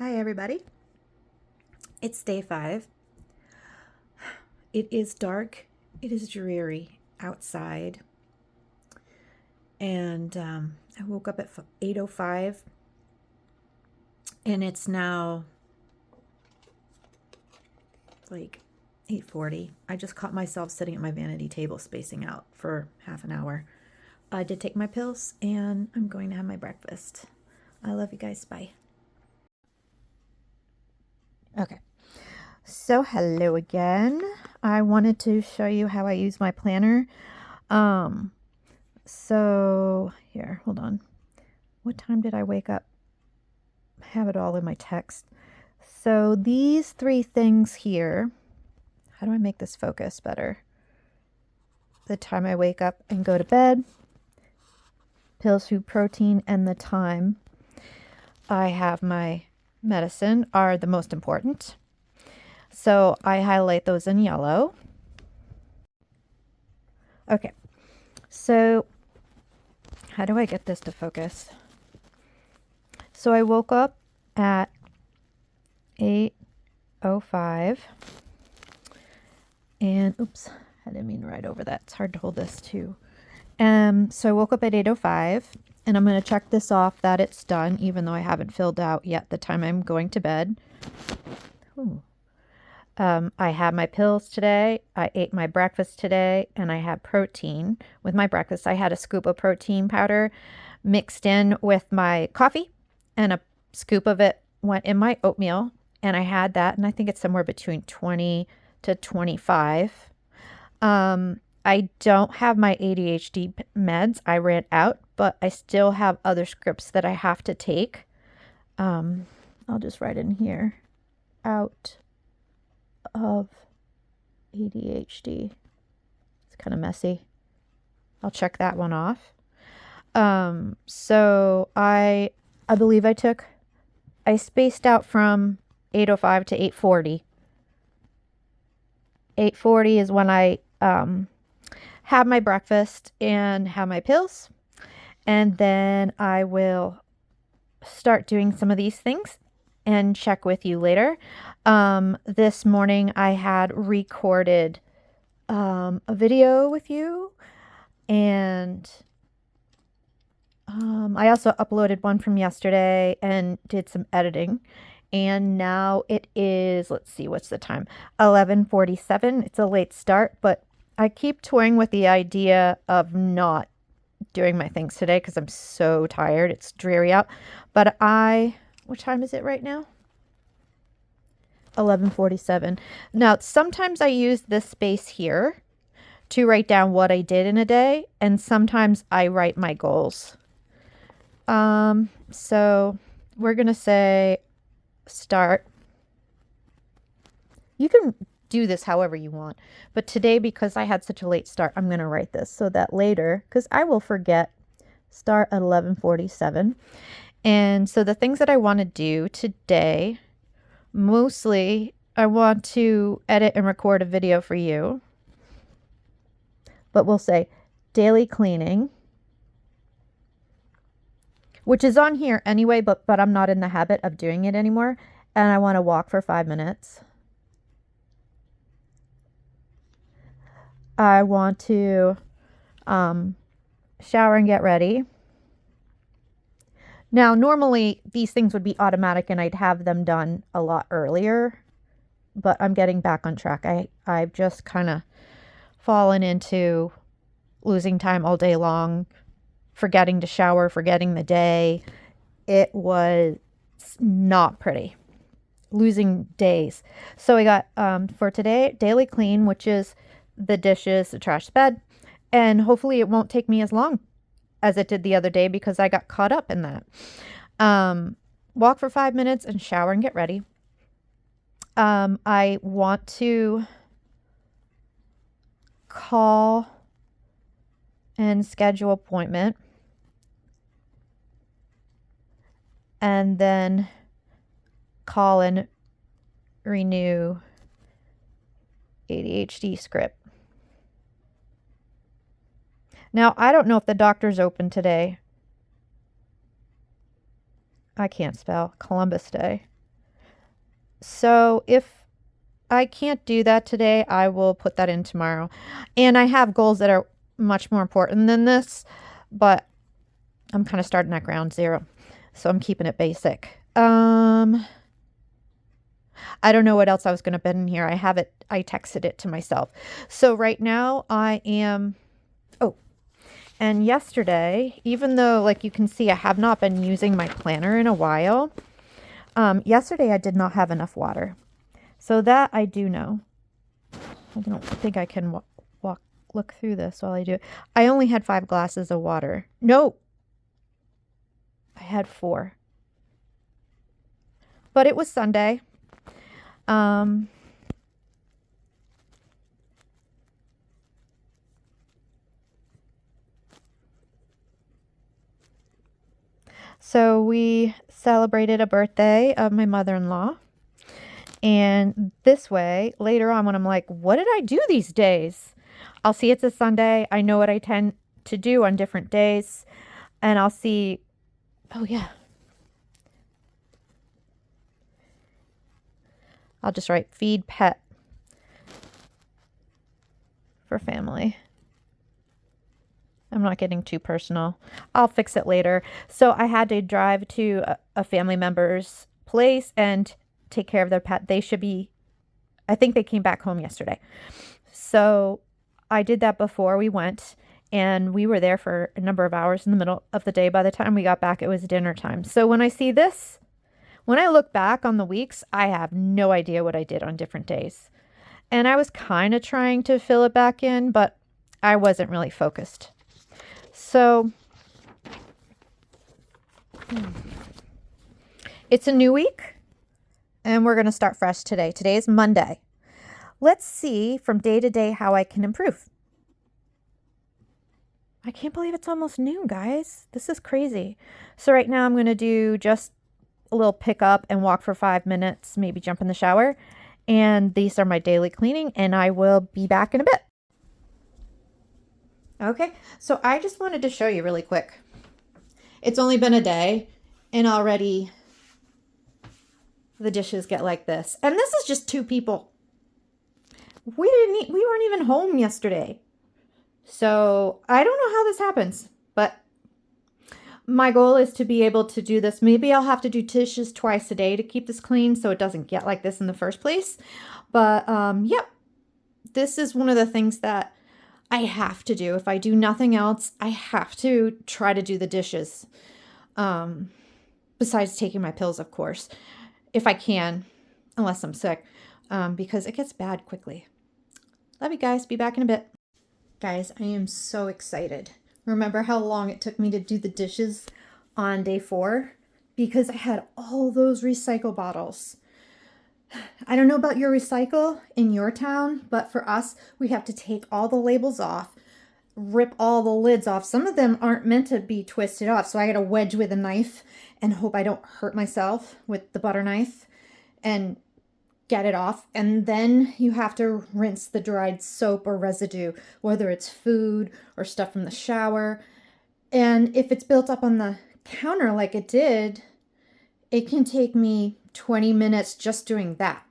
Hi, everybody. It's day 5. It is dark. It is dreary outside. And I woke up at 8:05, and it's now like 8:40. I just caught myself sitting at my vanity table spacing out for half an hour. I did take my pills, and I'm going to have my breakfast. I love you guys. Bye. Okay. So hello again. I wanted to show you how I use my planner. So here, hold on. What time did I wake up? I have it all in my text. So these 3 things here, how do I make this focus better? The time I wake up and go to bed, pills, food, protein, and the time I have my medicine are the most important. So I highlight those in yellow. Okay, so how do I get this to focus? So I woke up at 8:05 and oops, I didn't mean right over that. It's hard to hold this too. So I woke up at 8:05 and I'm going to check this off that it's done, even though I haven't filled out yet the time I'm going to bed. Ooh. I had my pills today. I ate my breakfast today, and I had protein with my breakfast. I had a scoop of protein powder mixed in with my coffee, and a scoop of it went in my oatmeal, and I had that, and I think it's somewhere between 20 to 25. I don't have my ADHD meds. I ran out, but I still have other scripts that I have to take. I'll just write in here, out of ADHD. It's kind of messy. I'll check that one off. So I believe I spaced out from 8:05 to 8:40. 8:40 is when I have my breakfast and have my pills, and then I will start doing some of these things and check with you later. This morning I had recorded a video with you, and I also uploaded one from yesterday and did some editing. And now it is, let's see, what's the time? 11:47. It's a late start, but I keep toying with the idea of not doing my things today because I'm so tired. It's dreary out. But what time is it right now? 11:47. Now, sometimes I use this space here to write down what I did in a day, and sometimes I write my goals. So we're going to say start. You can do this however you want, but today, because I had such a late start, I'm going to write this so that later, because I will forget, start at 11:47. And so the things that I want to do today, mostly I want to edit and record a video for you, but we'll say daily cleaning, which is on here anyway, but I'm not in the habit of doing it anymore. And I want to walk for 5 minutes. I want to shower and get ready. Now, normally these things would be automatic and I'd have them done a lot earlier, but I'm getting back on track. I've just kind of fallen into losing time all day long, forgetting to shower, forgetting the day. It was not pretty. Losing days. So I got, for today, daily clean, which is the dishes, the trash, the bed, and hopefully it won't take me as long as it did the other day because I got caught up in that. Walk for 5 minutes and shower and get ready. I want to call and schedule appointment, and then call and renew ADHD script. Now, I don't know if the doctor's open today. I can't spell. Columbus Day. So if I can't do that today, I will put that in tomorrow. And I have goals that are much more important than this, but I'm kind of starting at ground zero. So I'm keeping it basic. I don't know what else I was going to put in here. I texted it to myself. So right now I am, oh, and yesterday, even though like you can see, I have not been using my planner in a while. Yesterday I did not have enough water. So that I do know. I don't think I can look through this while I do it. I only had 5 glasses of water. No, I had 4. But it was Sunday. So we celebrated a birthday of my mother-in-law. And this way, later on when I'm like, what did I do these days? I'll see it's a Sunday. I know what I tend to do on different days. And I'll see, oh yeah. I'll just write feed pet for family. I'm not getting too personal. I'll fix it later. So I had to drive to a family member's place and take care of their pet. I think they came back home yesterday. So I did that before we went, and we were there for a number of hours in the middle of the day. By the time we got back, it was dinner time. So when I see this, when I look back on the weeks, I have no idea what I did on different days. And I was kind of trying to fill it back in, but I wasn't really focused. So it's a new week, and we're going to start fresh today. Today is Monday. Let's see from day to day how I can improve. I can't believe it's almost noon, guys. This is crazy. So right now I'm going to do just a little pick up and walk for 5 minutes, maybe jump in the shower. And these are my daily cleaning, and I will be back in a bit. Okay, so I just wanted to show you really quick. It's only been a day, and already the dishes get like this. And this is just 2 people. We weren't even home yesterday. So I don't know how this happens, but my goal is to be able to do this. Maybe I'll have to do dishes twice a day to keep this clean so it doesn't get like this in the first place. But yep, this is one of the things that I have to do. If I do nothing else, I have to try to do the dishes. Besides taking my pills, of course, if I can, unless I'm sick, because it gets bad quickly. Love you guys. Be back in a bit. Guys, I am so excited. Remember how long it took me to do the dishes on day 4? Because I had all those recycle bottles. I don't know about your recycle in your town, but for us, we have to take all the labels off, rip all the lids off. Some of them aren't meant to be twisted off, so I got to wedge with a knife and hope I don't hurt myself with the butter knife and get it off. And then you have to rinse the dried soap or residue, whether it's food or stuff from the shower. And if it's built up on the counter like it did, it can take me 20 minutes just doing that,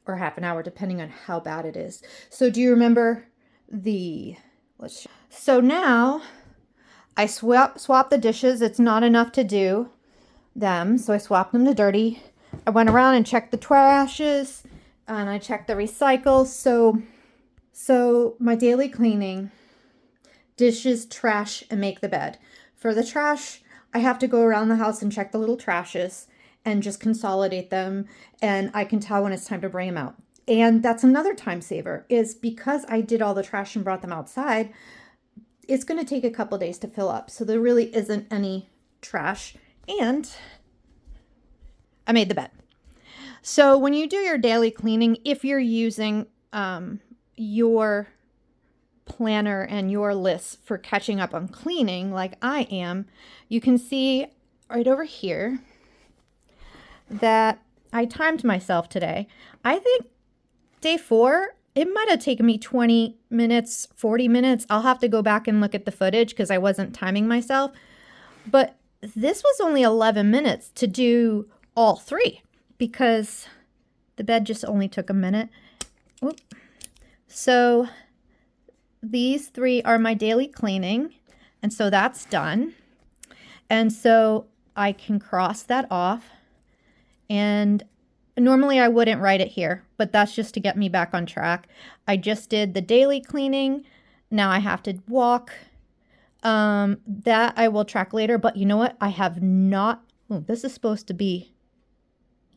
or half an hour, depending on how bad it is. So do you remember so now I swap the dishes. It's not enough to do them, so I swapped them to dirty. I went around and checked the trashes, and I checked the recycles. So my daily cleaning: dishes, trash, and make the bed. For the trash, I have to go around the house and check the little trashes and just consolidate them, and I can tell when it's time to bring them out. And that's another time saver, is because I did all the trash and brought them outside, it's going to take a couple days to fill up. So there really isn't any trash, and I made the bed. So when you do your daily cleaning, if you're using your planner and your lists for catching up on cleaning like I am, you can see right over here that I timed myself today. I think day 4, it might have taken me 20 minutes, 40 minutes. I'll have to go back and look at the footage because I wasn't timing myself. But this was only 11 minutes to do all 3, because The bed just only took a minute. Oop. So these 3 are my daily cleaning, and so that's done. And so I can cross that off, and normally I wouldn't write it here, but that's just to get me back on track. I just did the daily cleaning. Now I have to walk. That I will track later, but you know what? I have not, oh, this is supposed to be,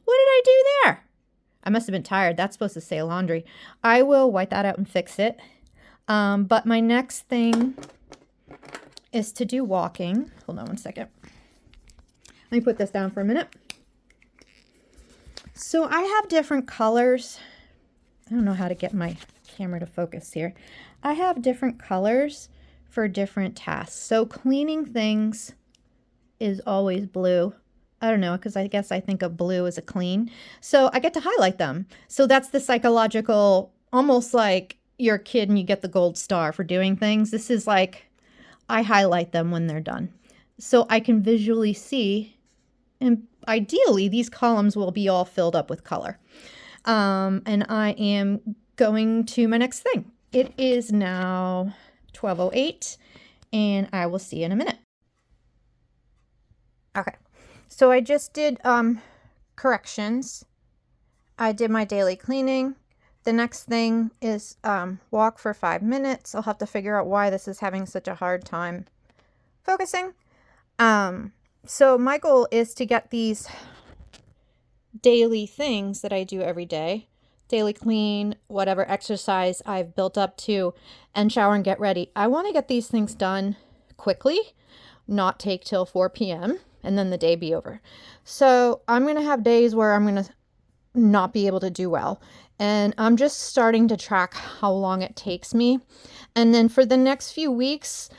what did I do there? I must have been tired. That's supposed to say laundry. I will wipe that out and fix it. But my next thing is to do walking. Hold on one second. Let me put this down for a minute. So I have different colors. I don't know how to get my camera to focus here. I have different colors for different tasks. So cleaning things is always blue. I don't know, because I guess I think of blue as a clean. So I get to highlight them. So that's the psychological, almost like you're a kid and you get the gold star for doing things. This is like, I highlight them when they're done. So I can visually see, and ideally these columns will be all filled up with color. And I am going to my next thing. It is now 12:08, and I will see you in a minute. Okay. So I just did corrections. I did my daily cleaning. The next thing is walk for 5 minutes. I'll have to figure out why this is having such a hard time focusing. So my goal is to get these daily things that I do every day, daily clean, whatever exercise I've built up to, and shower and get ready. I want to get these things done quickly, not take till 4 p.m. and then the day be over. So I'm going to have days where I'm going to not be able to do well. And I'm just starting to track how long it takes me. And then for the next few weeks,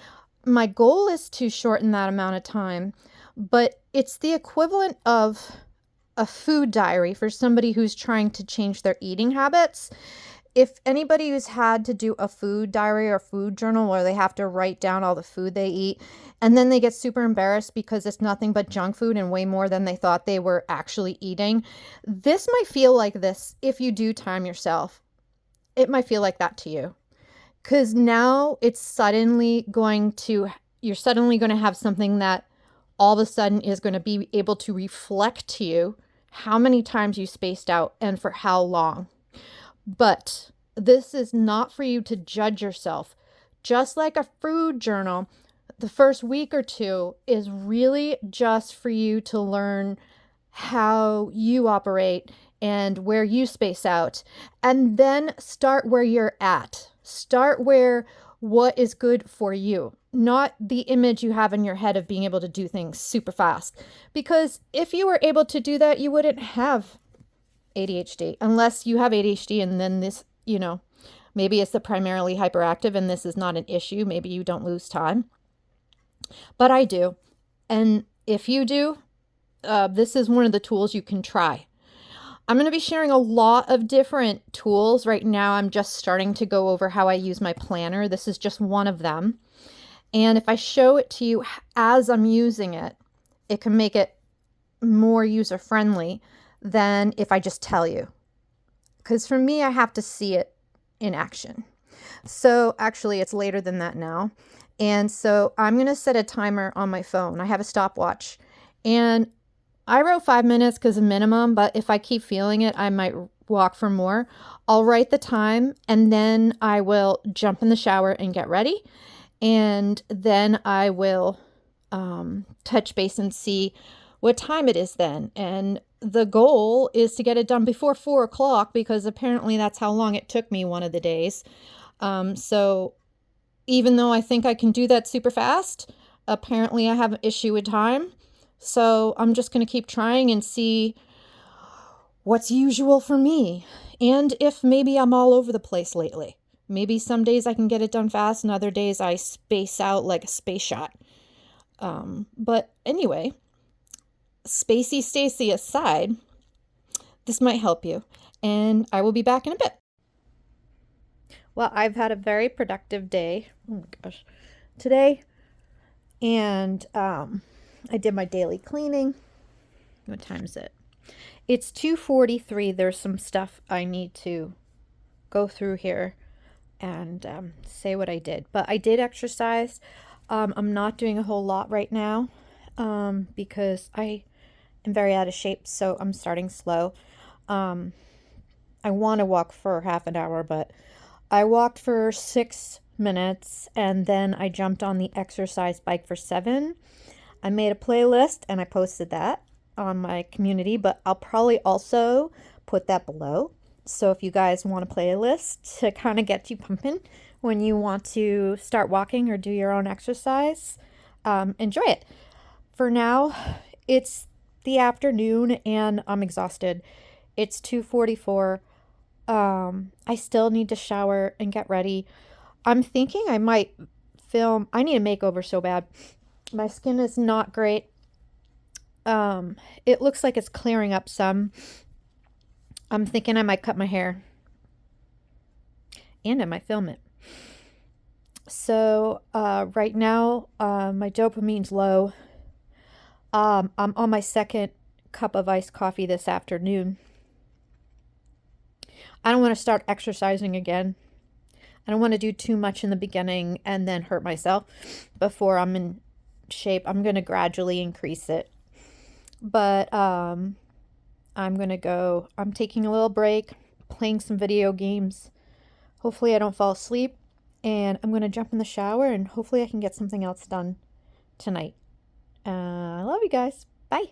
my goal is to shorten that amount of time. But it's the equivalent of a food diary for somebody who's trying to change their eating habits. If anybody who's had to do a food diary or food journal where they have to write down all the food they eat, and then they get super embarrassed because it's nothing but junk food and way more than they thought they were actually eating, this might feel like this if you do time yourself. It might feel like that to you. Because now you're suddenly going to have something that all of a sudden is going to be able to reflect to you how many times you spaced out and for how long. But this is not for you to judge yourself. Just like a food journal, the first week or two is really just for you to learn how you operate and where you space out. And then start where you're at. Start where what is good for you, not the image you have in your head of being able to do things super fast. Because if you were able to do that, you wouldn't have ADHD, unless you have ADHD and then this, maybe it's the primarily hyperactive and this is not an issue. Maybe you don't lose time. But I do. And if you do, this is one of the tools you can try. I'm going to be sharing a lot of different tools. Right now, I'm just starting to go over how I use my planner. This is just one of them. And if I show it to you as I'm using it, it can make it more user-friendly than if I just tell you. Because for me, I have to see it in action. So actually, it's later than that now. And so I'm going to set a timer on my phone. I have a stopwatch. And I wrote 5 minutes because of minimum, but if I keep feeling it, I might walk for more. I'll write the time, and then I will jump in the shower and get ready. And then I will touch base and see what time it is then. And the goal is to get it done before 4 o'clock, because apparently that's how long it took me one of the days. So even though I think I can do that super fast, apparently I have an issue with time. So I'm just going to keep trying and see what's usual for me. And if maybe I'm all over the place lately. Maybe some days I can get it done fast and other days I space out like a space shot. But anyway, Spacey Stacy aside, this might help you. And I will be back in a bit. Well, I've had a very productive day. Oh my gosh. Today. And I did my daily cleaning. What time is it? It's 2:43. There's some stuff I need to go through here and say what I did. But I did exercise. I'm not doing a whole lot right now because I am very out of shape, so I'm starting slow. Um, I want to walk for half an hour, but I walked for 6 minutes and then I jumped on the exercise bike for 7. I made a playlist and I posted that on my community, but I'll probably also put that below. So if you guys want a playlist to kind of get you pumping when you want to start walking or do your own exercise, enjoy it. For now, it's the afternoon and I'm exhausted. It's 2:44. I still need to shower and get ready. I'm thinking I might film. I need a makeover so bad. My skin is not great. It looks like it's clearing up some. I'm thinking I might cut my hair and I might film it. So, right now, my dopamine's low. I'm on my second cup of iced coffee this afternoon. I don't want to start exercising again. I don't want to do too much in the beginning and then hurt myself before I'm in shape. I'm going to gradually increase it. But I'm taking a little break, playing some video games. Hopefully I don't fall asleep. And I'm going to jump in the shower and hopefully I can get something else done tonight. I love you guys. Bye.